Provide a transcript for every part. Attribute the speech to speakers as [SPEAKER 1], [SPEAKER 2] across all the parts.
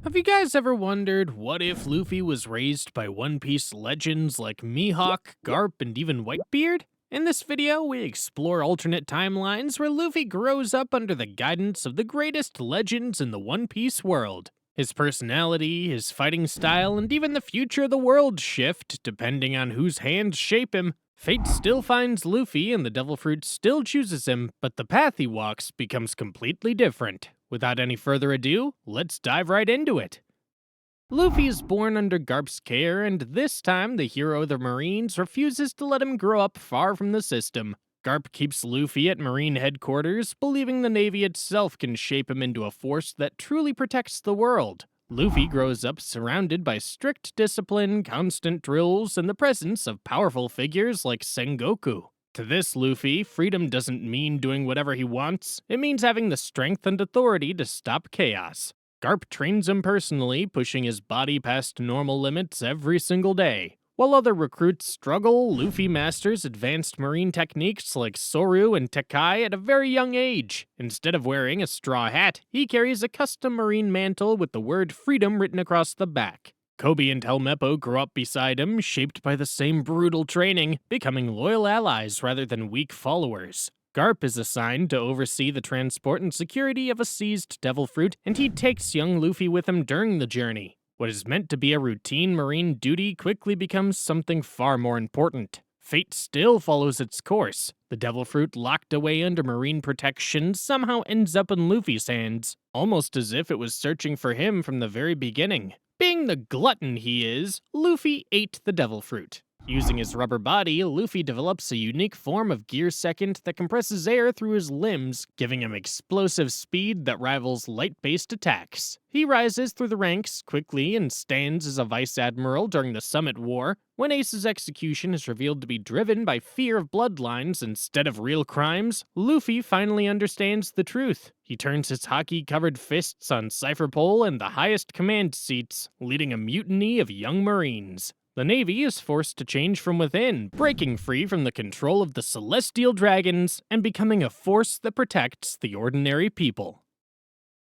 [SPEAKER 1] Have you guys ever wondered what if Luffy was raised by One Piece legends like Mihawk, Garp, and even Whitebeard? In this video, we explore alternate timelines where Luffy grows up under the guidance of the greatest legends in the One Piece world. His personality, his fighting style, and even the future of the world shift depending on whose hands shape him. Fate still finds Luffy and the Devil Fruit still chooses him, but the path he walks becomes completely different. Without any further ado, let's dive right into it. Luffy is born under Garp's care, and this time the hero of the Marines refuses to let him grow up far from the system. Garp keeps Luffy at Marine headquarters, believing the Navy itself can shape him into a force that truly protects the world. Luffy grows up surrounded by strict discipline, constant drills, and the presence of powerful figures like Sengoku. To this Luffy, freedom doesn't mean doing whatever he wants, it means having the strength and authority to stop chaos. Garp trains him personally, pushing his body past normal limits every single day. While other recruits struggle, Luffy masters advanced marine techniques like Soru and Tekai at a very young age. Instead of wearing a straw hat, he carries a custom marine mantle with the word freedom written across the back. Kobe and Helmeppo grow up beside him, shaped by the same brutal training, becoming loyal allies rather than weak followers. Garp is assigned to oversee the transport and security of a seized Devil Fruit, and he takes young Luffy with him during the journey. What is meant to be a routine marine duty quickly becomes something far more important. Fate still follows its course. The Devil Fruit, locked away under marine protection, somehow ends up in Luffy's hands, almost as if it was searching for him from the very beginning. Being the glutton he is, Luffy ate the Devil Fruit. Using his rubber body, Luffy develops a unique form of gear second that compresses air through his limbs, giving him explosive speed that rivals light-based attacks. He rises through the ranks quickly and stands as a vice admiral during the Summit War. When Ace's execution is revealed to be driven by fear of bloodlines instead of real crimes, Luffy finally understands the truth. He turns his hockey-covered fists on Cypher Pole and the highest command seats, leading a mutiny of young Marines. The Navy is forced to change from within, breaking free from the control of the Celestial Dragons and becoming a force that protects the ordinary people.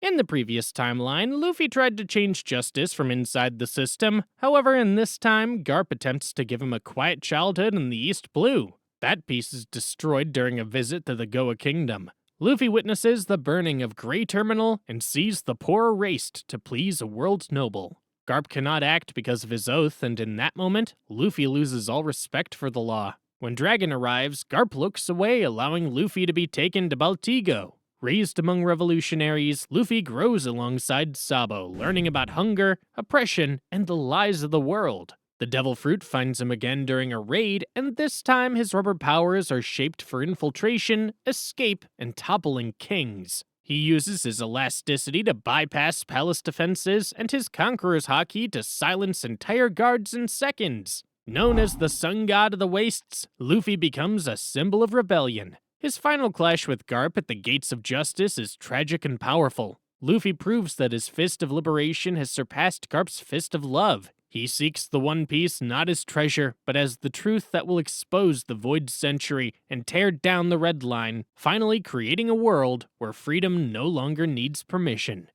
[SPEAKER 1] In the previous timeline, Luffy tried to change justice from inside the system. However, in this time, Garp attempts to give him a quiet childhood in the East Blue. That piece is destroyed during a visit to the Goa Kingdom. Luffy witnesses the burning of Grey Terminal and sees the poor erased to please a world noble. Garp cannot act because of his oath, and in that moment, Luffy loses all respect for the law. When Dragon arrives, Garp looks away, allowing Luffy to be taken to Baltigo. Raised among revolutionaries, Luffy grows alongside Sabo, learning about hunger, oppression, and the lies of the world. The Devil Fruit finds him again during a raid, and this time his rubber powers are shaped for infiltration, escape, and toppling kings. He uses his elasticity to bypass palace defenses and his Conqueror's Haki to silence entire guards in seconds. Known as the Sun God of the Wastes, Luffy becomes a symbol of rebellion. His final clash with Garp at the Gates of Justice is tragic and powerful. Luffy proves that his Fist of Liberation has surpassed Garp's Fist of Love. He seeks the One Piece not as treasure, but as the truth that will expose the Void Century and tear down the Red Line, finally creating a world where freedom no longer needs permission.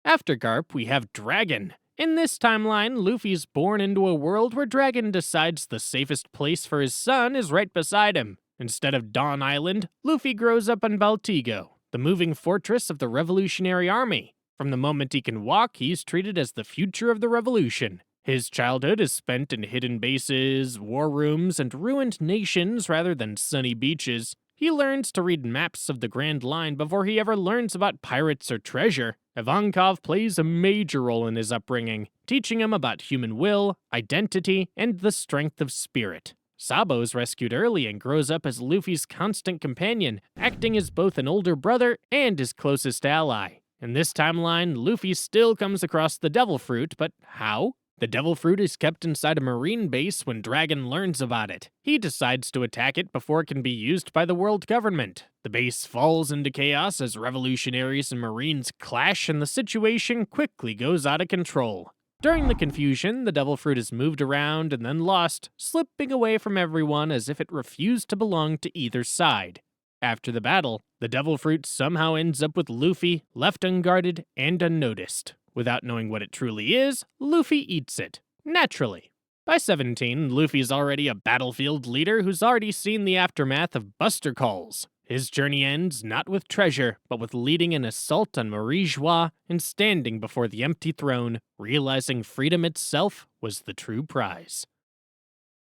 [SPEAKER 1] After Garp, we have Dragon. In this timeline, Luffy is born into a world where Dragon decides the safest place for his son is right beside him. Instead of Dawn Island, Luffy grows up on Baltigo, the moving fortress of the Revolutionary Army. From the moment he can walk, he's treated as the future of the revolution. His childhood is spent in hidden bases, war rooms, and ruined nations rather than sunny beaches. He learns to read maps of the Grand Line before he ever learns about pirates or treasure. Ivankov plays a major role in his upbringing, teaching him about human will, identity, and the strength of spirit. Sabo is rescued early and grows up as Luffy's constant companion, acting as both an older brother and his closest ally. In this timeline, Luffy still comes across the Devil Fruit, but how? The Devil Fruit is kept inside a marine base when Dragon learns about it. He decides to attack it before it can be used by the world government. The base falls into chaos as revolutionaries and marines clash, and the situation quickly goes out of control. During the confusion, the Devil Fruit is moved around and then lost, slipping away from everyone as if it refused to belong to either side. After the battle, the Devil Fruit somehow ends up with Luffy, left unguarded and unnoticed. Without knowing what it truly is, Luffy eats it, naturally. By 17, Luffy's already a battlefield leader who's already seen the aftermath of Buster Calls. His journey ends not with treasure, but with leading an assault on Marie Joie and standing before the empty throne, realizing freedom itself was the true prize.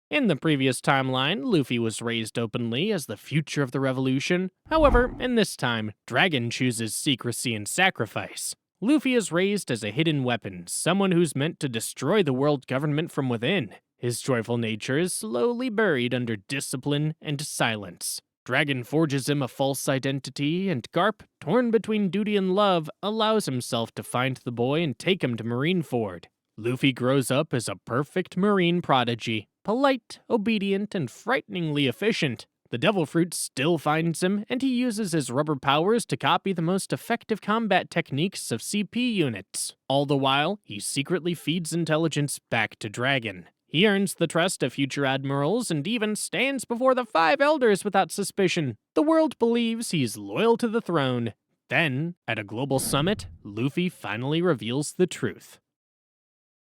[SPEAKER 1] In the previous timeline, Luffy was raised openly as the future of the revolution. However, in this time, Dragon chooses secrecy and sacrifice. Luffy is raised as a hidden weapon, someone who's meant to destroy the world government from within. His joyful nature is slowly buried under discipline and silence. Dragon forges him a false identity, and Garp, torn between duty and love, allows himself to find the boy and take him to Marineford. Luffy grows up as a perfect marine prodigy, polite, obedient, and frighteningly efficient. The Devil Fruit still finds him, and he uses his rubber powers to copy the most effective combat techniques of CP units. All the while, he secretly feeds intelligence back to Dragon. He earns the trust of future admirals and even stands before the 5 elders without suspicion. The world believes he's loyal to the throne. Then, at a global summit, Luffy finally reveals the truth.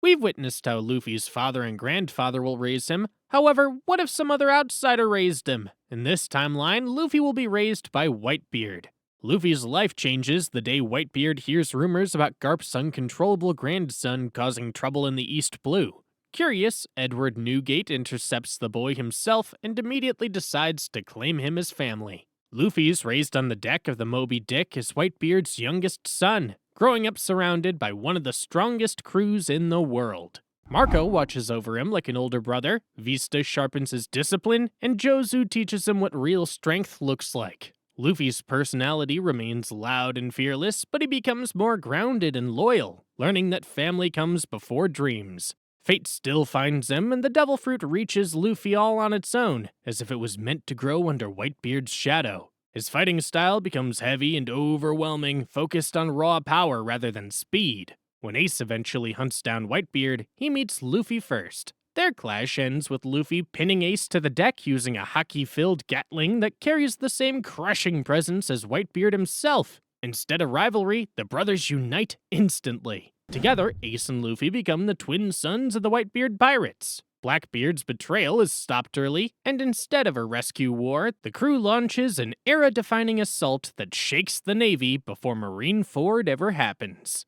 [SPEAKER 1] We've witnessed how Luffy's father and grandfather will raise him. However, what if some other outsider raised him? In this timeline, Luffy will be raised by Whitebeard. Luffy's life changes the day Whitebeard hears rumors about Garp's uncontrollable grandson causing trouble in the East Blue. Curious, Edward Newgate intercepts the boy himself and immediately decides to claim him as family. Luffy's raised on the deck of the Moby Dick as Whitebeard's youngest son, growing up surrounded by one of the strongest crews in the world. Marco watches over him like an older brother, Vista sharpens his discipline, and Jozu teaches him what real strength looks like. Luffy's personality remains loud and fearless, but he becomes more grounded and loyal, learning that family comes before dreams. Fate still finds him, and the Devil Fruit reaches Luffy all on its own, as if it was meant to grow under Whitebeard's shadow. His fighting style becomes heavy and overwhelming, focused on raw power rather than speed. When Ace eventually hunts down Whitebeard, he meets Luffy first. Their clash ends with Luffy pinning Ace to the deck using a hockey-filled Gatling that carries the same crushing presence as Whitebeard himself. Instead of rivalry, the brothers unite instantly. Together, Ace and Luffy become the twin sons of the Whitebeard pirates. Blackbeard's betrayal is stopped early, and instead of a rescue war, the crew launches an era-defining assault that shakes the Navy before Marineford ever happens.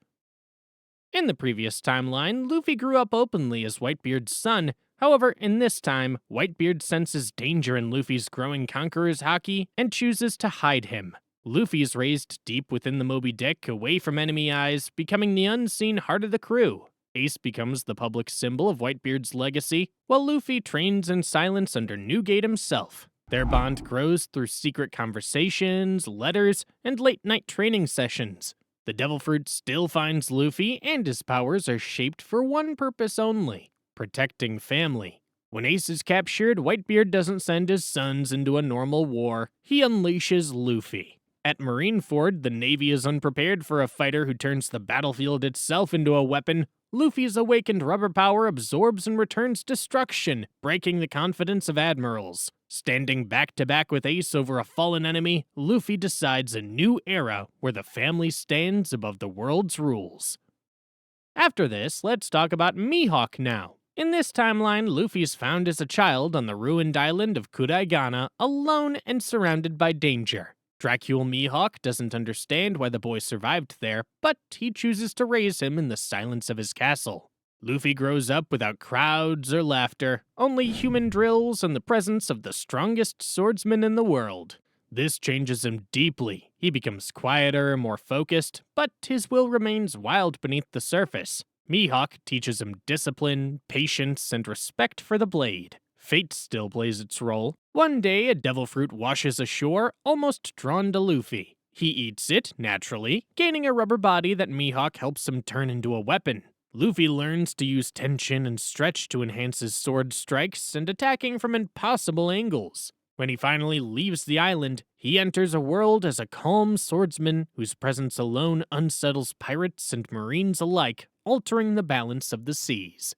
[SPEAKER 1] In the previous timeline, Luffy grew up openly as Whitebeard's son. However, in this time, Whitebeard senses danger in Luffy's growing conqueror's haki and chooses to hide him. Luffy is raised deep within the Moby Dick, away from enemy eyes, becoming the unseen heart of the crew. Ace becomes the public symbol of Whitebeard's legacy, while Luffy trains in silence under Newgate himself. Their bond grows through secret conversations, letters, and late-night training sessions. The Devil Fruit still finds Luffy, and his powers are shaped for one purpose only: protecting family. When Ace is captured, Whitebeard doesn't send his sons into a normal war. He unleashes Luffy. At Marineford, the Navy is unprepared for a fighter who turns the battlefield itself into a weapon. Luffy's awakened rubber power absorbs and returns destruction, breaking the confidence of admirals. Standing back-to-back with Ace over a fallen enemy, Luffy decides a new era where the family stands above the world's rules. After this, let's talk about Mihawk now. In this timeline, Luffy's found as a child on the ruined island of Kuraigana, alone and surrounded by danger. Dracule Mihawk doesn't understand why the boy survived there, but he chooses to raise him in the silence of his castle. Luffy grows up without crowds or laughter, only human drills and the presence of the strongest swordsman in the world. This changes him deeply. He becomes quieter, more focused, but his will remains wild beneath the surface. Mihawk teaches him discipline, patience, and respect for the blade. Fate still plays its role. One day, a devil fruit washes ashore, almost drawn to Luffy. He eats it, naturally, gaining a rubber body that Mihawk helps him turn into a weapon. Luffy learns to use tension and stretch to enhance his sword strikes and attacking from impossible angles. When he finally leaves the island, he enters a world as a calm swordsman whose presence alone unsettles pirates and marines alike, altering the balance of the seas.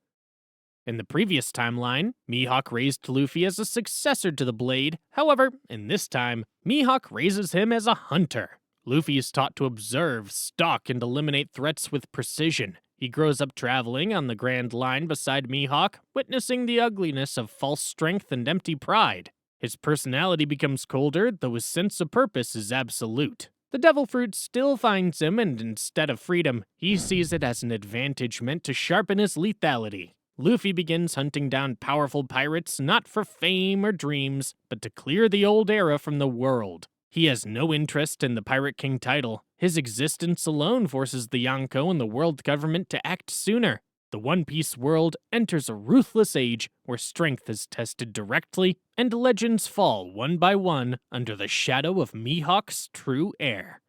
[SPEAKER 1] In the previous timeline, Mihawk raised Luffy as a successor to the blade. However, in this time, Mihawk raises him as a hunter. Luffy is taught to observe, stalk, and eliminate threats with precision. He grows up traveling on the Grand Line beside Mihawk, witnessing the ugliness of false strength and empty pride. His personality becomes colder, though his sense of purpose is absolute. The Devil Fruit still finds him, and instead of freedom, he sees it as an advantage meant to sharpen his lethality. Luffy begins hunting down powerful pirates not for fame or dreams, but to clear the old era from the world. He has no interest in the Pirate King title. His existence alone forces the Yonko and the world government to act sooner. The One Piece world enters a ruthless age where strength is tested directly, and legends fall one by one under the shadow of Mihawk's true heir.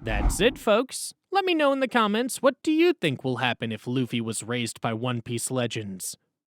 [SPEAKER 1] That's it, folks. Let me know in the comments, what do you think will happen if Luffy was raised by One Piece legends?